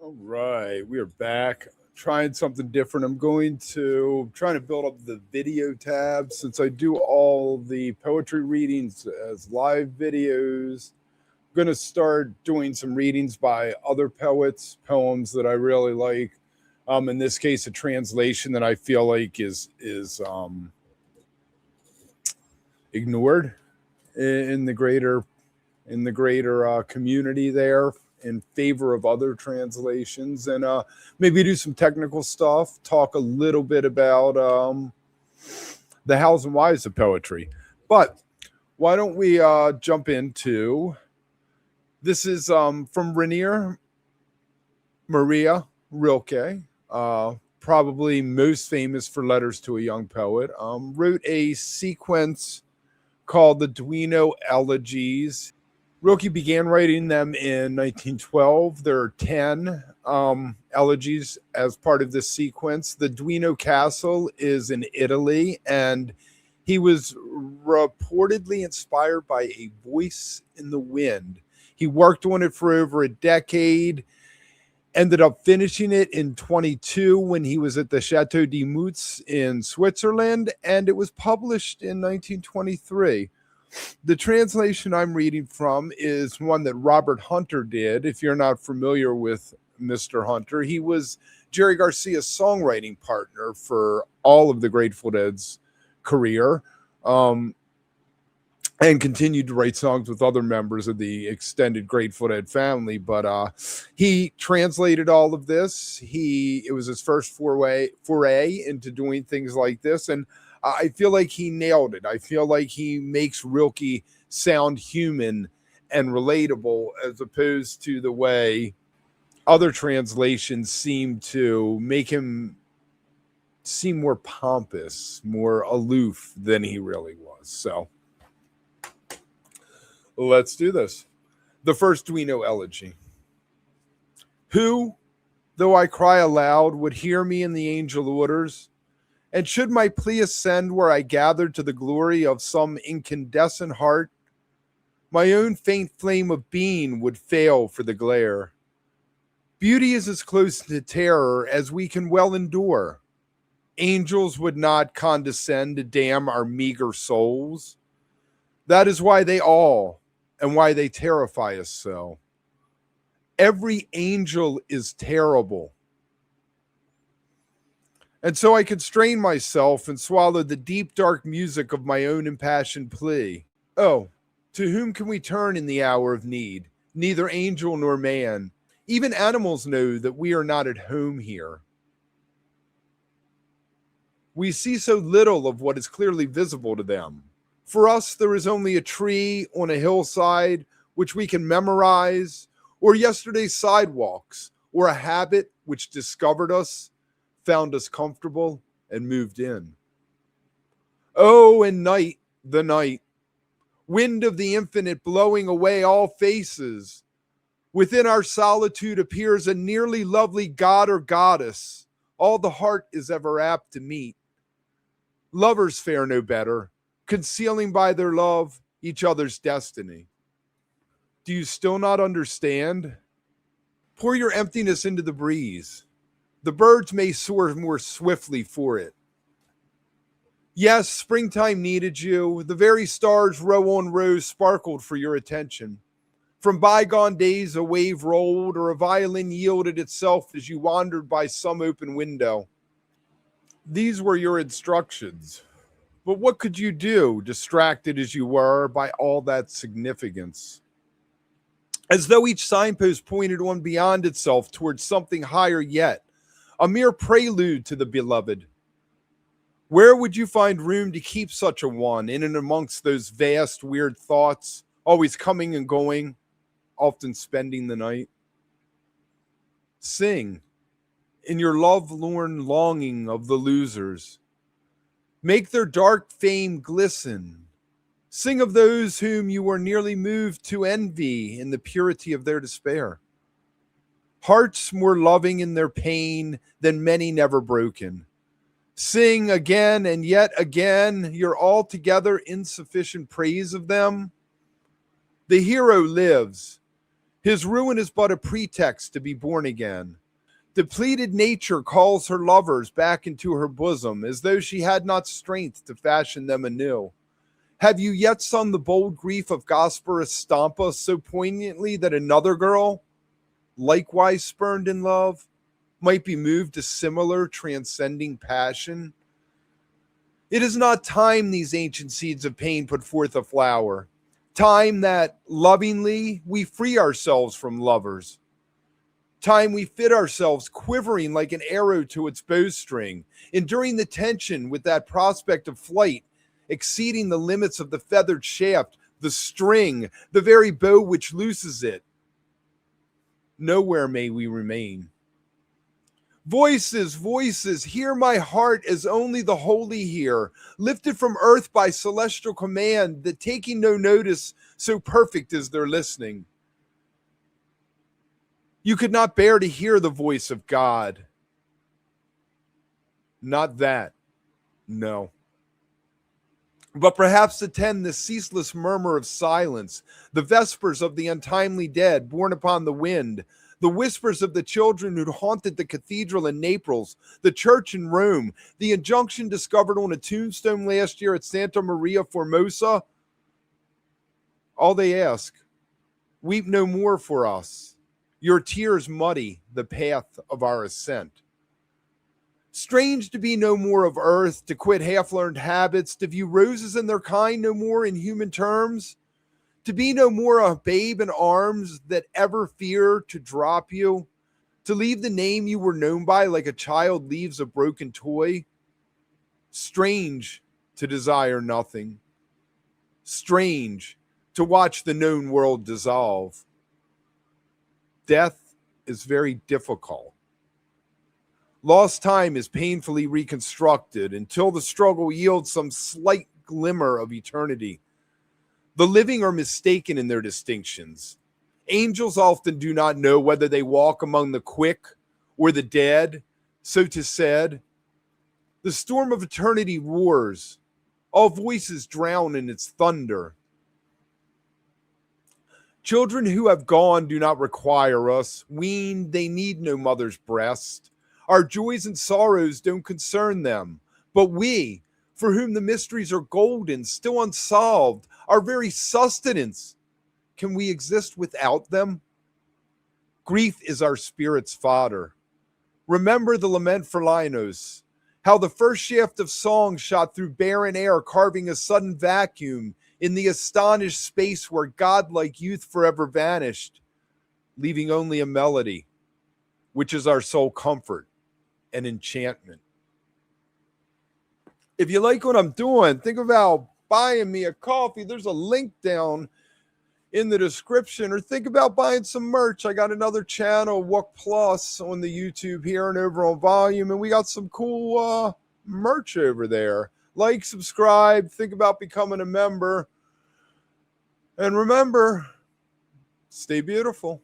All right, we are back trying something different. Trying to build up the video tab since I do all the poetry readings as live videos. I'm going to start doing some readings by other poets, poems that I really like. In this case, a translation that I feel like is ignored in the greater community there in favor of other translations, and maybe do some technical stuff, talk a little bit about the hows and whys of poetry. But why don't we jump into this? Is from Rainier Maria Rilke, probably most famous for Letters to a Young Poet. Wrote a sequence called the Duino Elegies. Rilke began writing them in 1912. There are 10 elegies as part of this sequence. The Duino Castle is in Italy, and he was reportedly inspired by a voice in the wind. He worked on it for over a decade, ended up finishing it in 22 when he was at the Chateau de Mutz in Switzerland, and it was published in 1923. The translation I'm reading from is one that Robert Hunter did. If you're not familiar with Mr. Hunter, he was Jerry Garcia's songwriting partner for all of the Grateful Dead's career, and continued to write songs with other members of the extended Grateful Dead family. But he translated all of this. It was his first foray into doing things like this, and I feel like he nailed it. I feel like he makes Rilke sound human and relatable, as opposed to the way other translations seem to make him seem more pompous, more aloof than he really was. So let's do this. The first Duino elegy. Who, though I cry aloud, would hear me in the angel orders? And should my plea ascend where I gathered to the glory of some incandescent heart, my own faint flame of being would fail for the glare. Beauty is as close to terror as we can well endure. Angels would not condescend to damn our meager souls. That is why they awe and why they terrify us so. Every angel is terrible. And so I constrain myself and swallow the deep, dark music of my own impassioned plea. Oh, to whom can we turn in the hour of need? Neither angel nor man. Even animals know that we are not at home here. We see so little of what is clearly visible to them. For us, there is only a tree on a hillside which we can memorize, or yesterday's sidewalks, or a habit which discovered us, found us comfortable, and moved in. Oh, and night, the night, wind of the infinite blowing away all faces. Within our solitude appears a nearly lovely god or goddess, all the heart is ever apt to meet. Lovers fare no better, concealing by their love each other's destiny. Do you still not understand? Pour your emptiness into the breeze. The birds may soar more swiftly for it. Yes, springtime needed you. The very stars row on rows sparkled for your attention. From bygone days a wave rolled, or a violin yielded itself as you wandered by some open window. These were your instructions. But what could you do, distracted as you were by all that significance? As though each signpost pointed on beyond itself towards something higher yet, a mere prelude to the beloved. Where would you find room to keep such a one in and amongst those vast, weird thoughts, always coming and going, often spending the night? Sing in your love-lorn longing of the losers. Make their dark fame glisten. Sing of those whom you were nearly moved to envy in the purity of their despair. Hearts more loving in their pain than many never broken. Sing again and yet again your altogether insufficient praise of them. The hero lives. His ruin is but a pretext to be born again. Depleted nature calls her lovers back into her bosom as though she had not strength to fashion them anew. Have you yet sung the bold grief of Gaspar Estampa so poignantly that another girl, likewise spurned in love, might be moved to similar transcending passion? It is not time these ancient seeds of pain put forth a flower, time that, lovingly, we free ourselves from lovers. Time we fit ourselves quivering like an arrow to its bowstring, enduring the tension with that prospect of flight, exceeding the limits of the feathered shaft, the string, the very bow which looses it. Nowhere may we remain. Voices, voices, hear my heart as only the holy hear, lifted from earth by celestial command, that taking no notice, so perfect is their listening. You could not bear to hear the voice of God. Not that, no. But perhaps attend the ceaseless murmur of silence, the vespers of the untimely dead borne upon the wind, the whispers of the children who haunted the cathedral in Naples, the church in Rome, the injunction discovered on a tombstone last year at Santa Maria Formosa. All they ask, weep no more for us. Your tears muddy the path of our ascent. Strange to be no more of earth, to quit half-learned habits, to view roses and their kind no more in human terms, to be no more a babe in arms that ever fear to drop you, to leave the name you were known by like a child leaves a broken toy. Strange to desire nothing. Strange to watch the known world dissolve. Death is very difficult. Lost time is painfully reconstructed until the struggle yields some slight glimmer of eternity. The living are mistaken in their distinctions. Angels often do not know whether they walk among the quick or the dead, so 'tis said. The storm of eternity roars. All voices drown in its thunder. Children who have gone do not require us. Weaned, they need no mother's breast. Our joys and sorrows don't concern them. But we, for whom the mysteries are golden, still unsolved, our very sustenance, can we exist without them? Grief is our spirit's fodder. Remember the lament for Linos, how the first shaft of song shot through barren air, carving a sudden vacuum in the astonished space where godlike youth forever vanished, leaving only a melody, which is our sole comfort and enchantment. If you like what I'm doing, think about buying me a coffee. There's a link down in the description, or think about buying some merch. I got another channel, Walk Plus, on the YouTube here and over on Volume, and we got some cool merch over there. Like, subscribe, think about becoming a member. And remember, stay beautiful.